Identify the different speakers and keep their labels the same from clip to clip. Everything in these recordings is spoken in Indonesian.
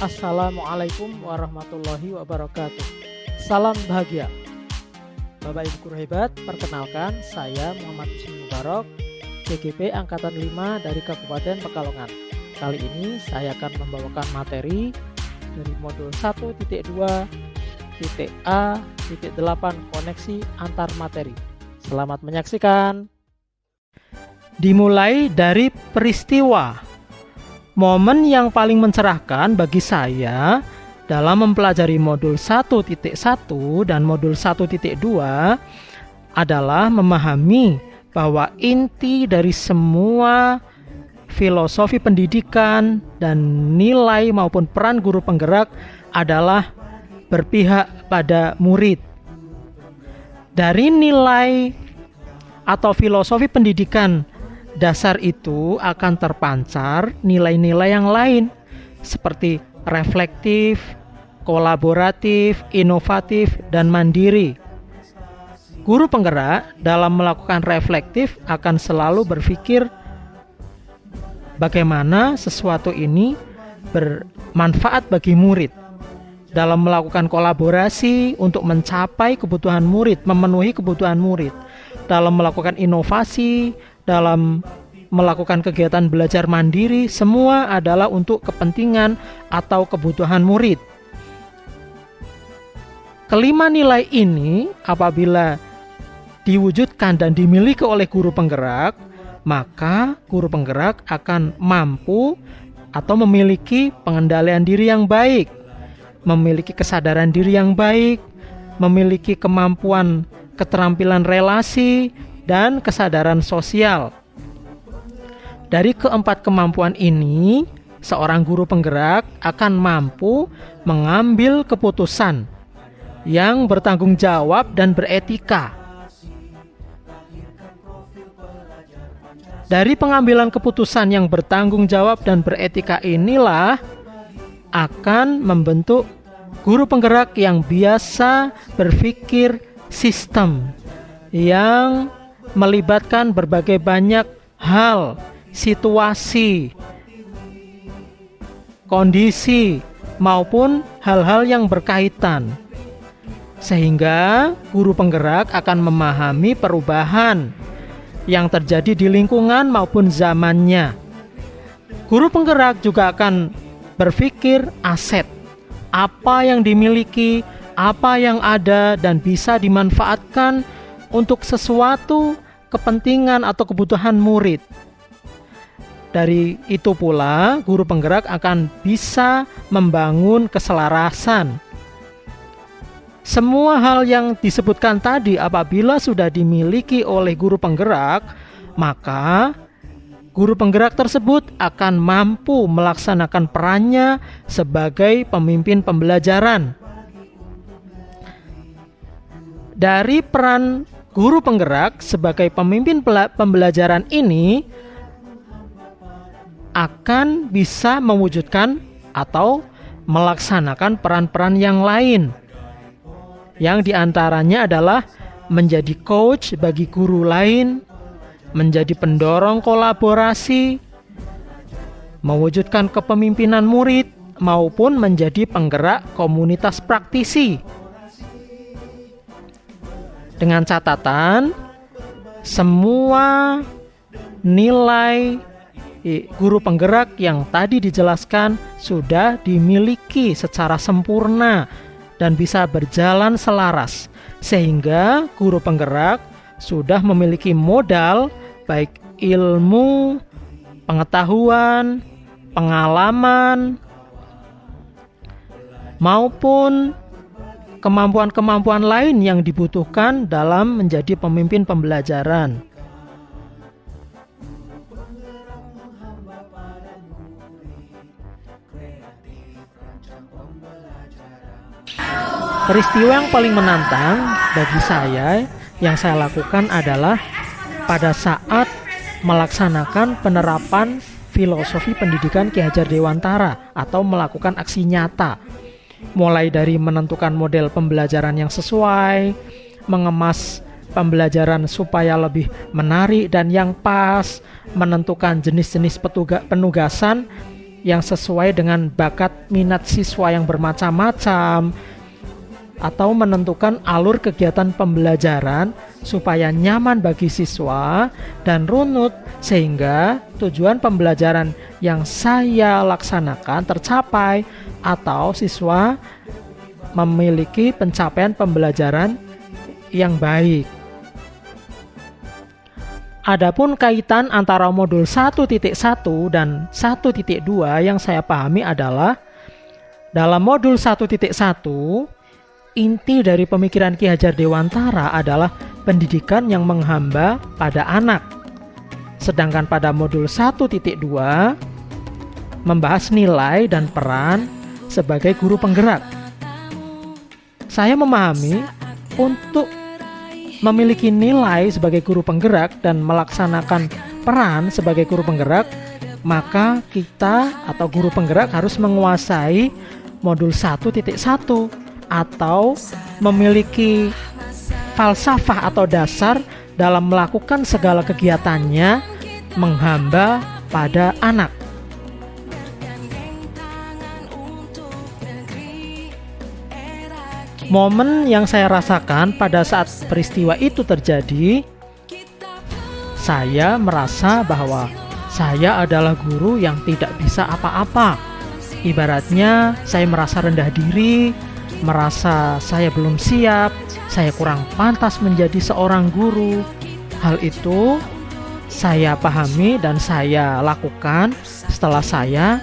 Speaker 1: Assalamualaikum warahmatullahi wabarakatuh. Salam bahagia. Bapak Ibu guru hebat, perkenalkan saya Muhammad Husni Mubarok, CGP Angkatan 5 dari Kabupaten Pekalongan. Kali ini saya akan membawakan materi dari modul 1.2.A.8 koneksi antar materi. Selamat menyaksikan. Dimulai dari peristiwa. Momen yang paling mencerahkan bagi saya dalam mempelajari modul 1.1 dan modul 1.2 adalah memahami bahwa inti dari semua filosofi pendidikan dan nilai maupun peran guru penggerak adalah berpihak pada murid. Dari nilai atau filosofi pendidikan dasar itu akan terpancar nilai-nilai yang lain seperti reflektif, kolaboratif, inovatif, dan mandiri. Guru penggerak dalam melakukan reflektif akan selalu berpikir bagaimana sesuatu ini bermanfaat bagi murid. Dalam melakukan kolaborasi untuk mencapai kebutuhan murid, memenuhi kebutuhan murid. Dalam melakukan inovasi, dalam melakukan kegiatan belajar mandiri, semua adalah untuk kepentingan atau kebutuhan murid. Kelima nilai ini apabila diwujudkan dan dimiliki oleh guru penggerak, maka guru penggerak akan mampu atau memiliki pengendalian diri yang baik, memiliki kesadaran diri yang baik, memiliki kemampuan keterampilan relasi, dan kesadaran sosial. Dari keempat kemampuan ini, seorang guru penggerak akan mampu mengambil keputusan yang bertanggung jawab dan beretika. Dari pengambilan keputusan yang bertanggung jawab dan beretika inilah akan membentuk guru penggerak yang biasa berpikir sistem, yang melibatkan berbagai banyak hal, situasi, kondisi, maupun hal-hal yang berkaitan. Sehingga guru penggerak akan memahami perubahan yang terjadi di lingkungan maupun zamannya. Guru penggerak juga akan berpikir aset, apa yang dimiliki, apa yang ada dan bisa dimanfaatkan untuk sesuatu kepentingan atau kebutuhan murid. Dari itu pula, guru penggerak akan bisa membangun keselarasan. Semua hal yang disebutkan tadi apabila sudah dimiliki oleh guru penggerak, maka guru penggerak tersebut akan mampu melaksanakan perannya sebagai pemimpin pembelajaran. Dari peran guru penggerak sebagai pemimpin pembelajaran ini akan bisa mewujudkan atau melaksanakan peran-peran yang lain, yang diantaranya adalah menjadi coach bagi guru lain, menjadi pendorong kolaborasi, mewujudkan kepemimpinan murid, maupun menjadi penggerak komunitas praktisi. Dengan catatan, semua nilai guru penggerak yang tadi dijelaskan sudah dimiliki secara sempurna dan bisa berjalan selaras, sehingga guru penggerak sudah memiliki modal baik ilmu, pengetahuan, pengalaman, maupun kemampuan-kemampuan lain yang dibutuhkan dalam menjadi pemimpin pembelajaran. Peristiwa yang paling menantang bagi saya yang saya lakukan adalah pada saat melaksanakan penerapan filosofi pendidikan Ki Hajar Dewantara atau melakukan aksi nyata. Mulai dari menentukan model pembelajaran yang sesuai, mengemas pembelajaran supaya lebih menarik dan yang pas, menentukan jenis-jenis penugasan yang sesuai dengan bakat minat siswa yang bermacam-macam, atau menentukan alur kegiatan pembelajaran supaya nyaman bagi siswa dan runut sehingga tujuan pembelajaran yang saya laksanakan tercapai atau siswa memiliki pencapaian pembelajaran yang baik. Adapun kaitan antara modul 1.1 dan 1.2 yang saya pahami adalah dalam modul 1.1 inti dari pemikiran Ki Hajar Dewantara adalah pendidikan yang menghamba pada anak. Sedangkan pada modul 1.2 membahas nilai dan peran sebagai guru penggerak. Saya memahami untuk memiliki nilai sebagai guru penggerak dan melaksanakan peran sebagai guru penggerak, maka kita atau guru penggerak harus menguasai modul 1.1 atau memiliki falsafah atau dasar dalam melakukan segala kegiatannya menghamba pada anak. Momen yang saya rasakan pada saat peristiwa itu terjadi, saya merasa bahwa saya adalah guru yang tidak bisa apa-apa. Ibaratnya saya merasa rendah diri, merasa saya belum siap, saya kurang pantas menjadi seorang guru. Hal itu saya pahami dan saya lakukan setelah saya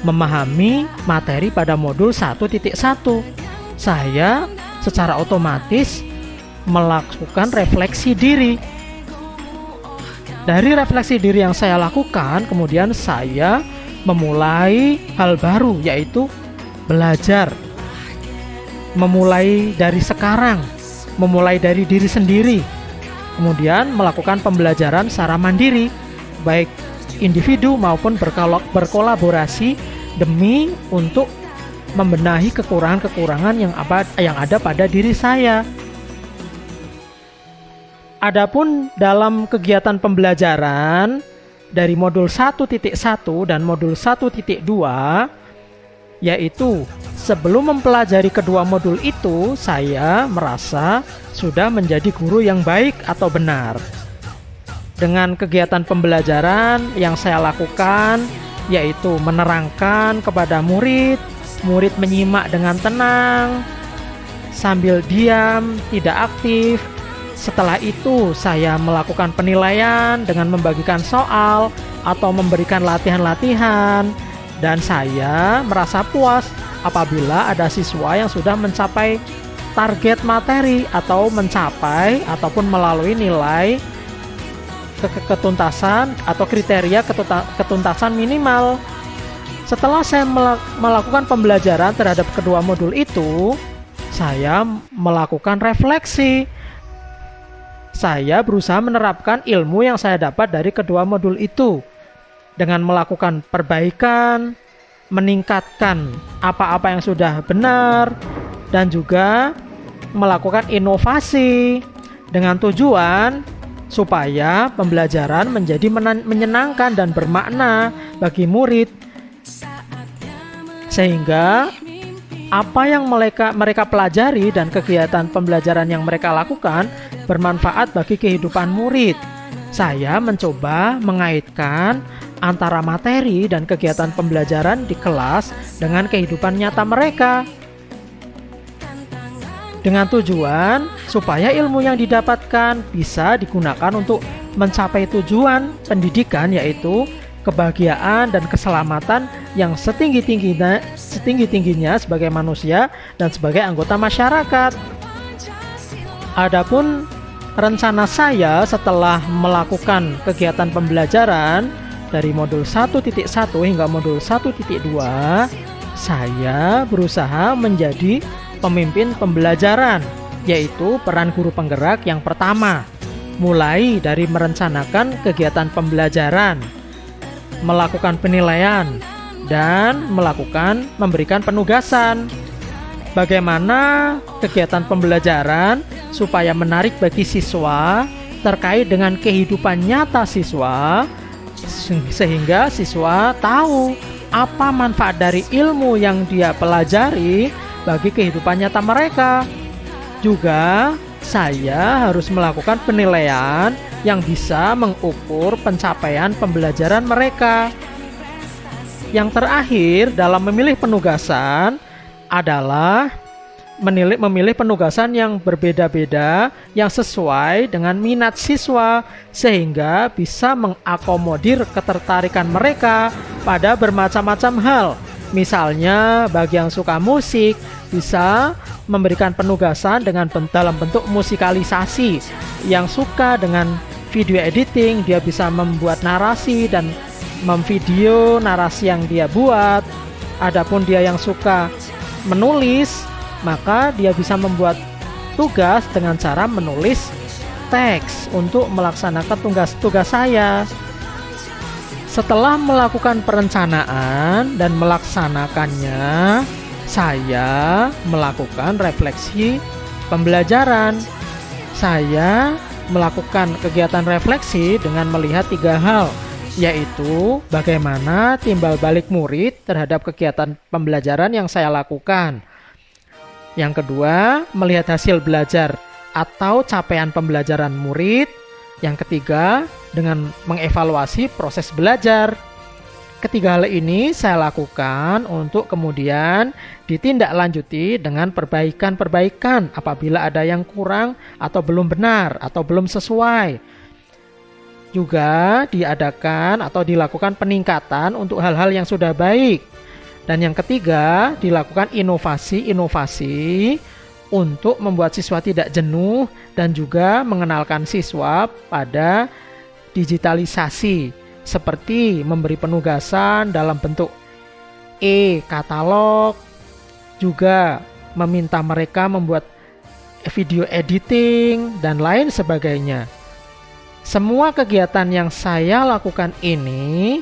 Speaker 1: memahami materi pada modul 1.1. Saya secara otomatis melakukan refleksi diri. Dari refleksi diri yang saya lakukan, kemudian saya memulai hal baru, yaitu belajar. Memulai dari sekarang, memulai dari diri sendiri, kemudian melakukan pembelajaran secara mandiri, baik individu maupun berkolaborasi demi untuk membenahi kekurangan-kekurangan yang ada pada diri saya. Adapun dalam kegiatan pembelajaran dari modul 1.1 dan modul 1.2, yaitu sebelum mempelajari kedua modul itu, saya merasa sudah menjadi guru yang baik atau benar. Dengan kegiatan pembelajaran yang saya lakukan, yaitu menerangkan kepada murid menyimak dengan tenang, sambil diam, tidak aktif. Setelah itu saya melakukan penilaian dengan membagikan soal atau memberikan latihan-latihan. Dan saya merasa puas apabila ada siswa yang sudah mencapai target materi atau mencapai ataupun melalui nilai ketuntasan atau kriteria ketuntasan minimal. Setelah saya melakukan pembelajaran terhadap kedua modul itu, saya melakukan refleksi. Saya berusaha menerapkan ilmu yang saya dapat dari kedua modul itu dengan melakukan perbaikan, meningkatkan apa-apa yang sudah benar, dan juga melakukan inovasi dengan tujuan supaya pembelajaran menjadi menyenangkan dan bermakna bagi murid, sehingga apa yang mereka pelajari dan kegiatan pembelajaran yang mereka lakukan bermanfaat bagi kehidupan murid. Saya mencoba mengaitkan antara materi dan kegiatan pembelajaran di kelas dengan kehidupan nyata mereka, dengan tujuan supaya ilmu yang didapatkan bisa digunakan untuk mencapai tujuan pendidikan, yaitu kebahagiaan dan keselamatan yang setinggi-tingginya sebagai manusia dan sebagai anggota masyarakat. Adapun rencana saya setelah melakukan kegiatan pembelajaran dari modul 1.1 hingga modul 1.2, saya berusaha menjadi pemimpin pembelajaran, yaitu peran guru penggerak yang pertama, mulai dari merencanakan kegiatan pembelajaran, melakukan penilaian, dan memberikan penugasan. Bagaimana kegiatan pembelajaran supaya menarik bagi siswa terkait dengan kehidupan nyata siswa, sehingga siswa tahu apa manfaat dari ilmu yang dia pelajari bagi kehidupan nyata mereka. Juga saya harus melakukan penilaian yang bisa mengukur pencapaian pembelajaran mereka. Yang terakhir dalam memilih penugasan adalah memilih penugasan yang berbeda-beda yang sesuai dengan minat siswa sehingga bisa mengakomodir ketertarikan mereka pada bermacam-macam hal. Misalnya bagi yang suka musik bisa memberikan penugasan dalam bentuk musikalisasi. Yang suka dengan video editing dia bisa membuat narasi dan memvideo narasi yang dia buat. Adapun dia yang suka menulis, maka dia bisa membuat tugas dengan cara menulis teks untuk melaksanakan tugas-tugas saya. Setelah melakukan perencanaan dan melaksanakannya, saya melakukan refleksi pembelajaran. Saya melakukan kegiatan refleksi dengan melihat 3 hal, yaitu bagaimana timbal balik murid terhadap kegiatan pembelajaran yang saya lakukan. Yang kedua, melihat hasil belajar atau capaian pembelajaran murid. Yang ketiga, dengan mengevaluasi proses belajar. Ketiga hal ini saya lakukan untuk kemudian ditindaklanjuti dengan perbaikan-perbaikan apabila ada yang kurang atau belum benar atau belum sesuai. Juga diadakan atau dilakukan peningkatan untuk hal-hal yang sudah baik. Dan yang ketiga, dilakukan inovasi-inovasi untuk membuat siswa tidak jenuh dan juga mengenalkan siswa pada digitalisasi seperti memberi penugasan dalam bentuk e-katalog, juga meminta mereka membuat video editing dan lain sebagainya. Semua kegiatan yang saya lakukan ini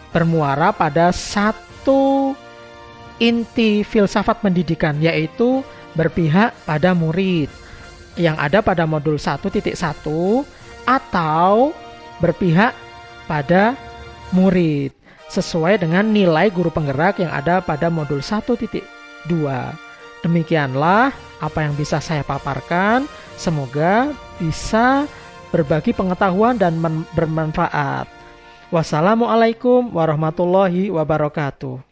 Speaker 1: bermuara pada satu inti filsafat pendidikan, yaitu berpihak pada murid yang ada pada modul 1.1 atau berpihak pada murid sesuai dengan nilai guru penggerak yang ada pada modul 1.2. Demikianlah apa yang bisa saya paparkan. Semoga bisa berbagi pengetahuan dan bermanfaat. Wassalamualaikum warahmatullahi wabarakatuh.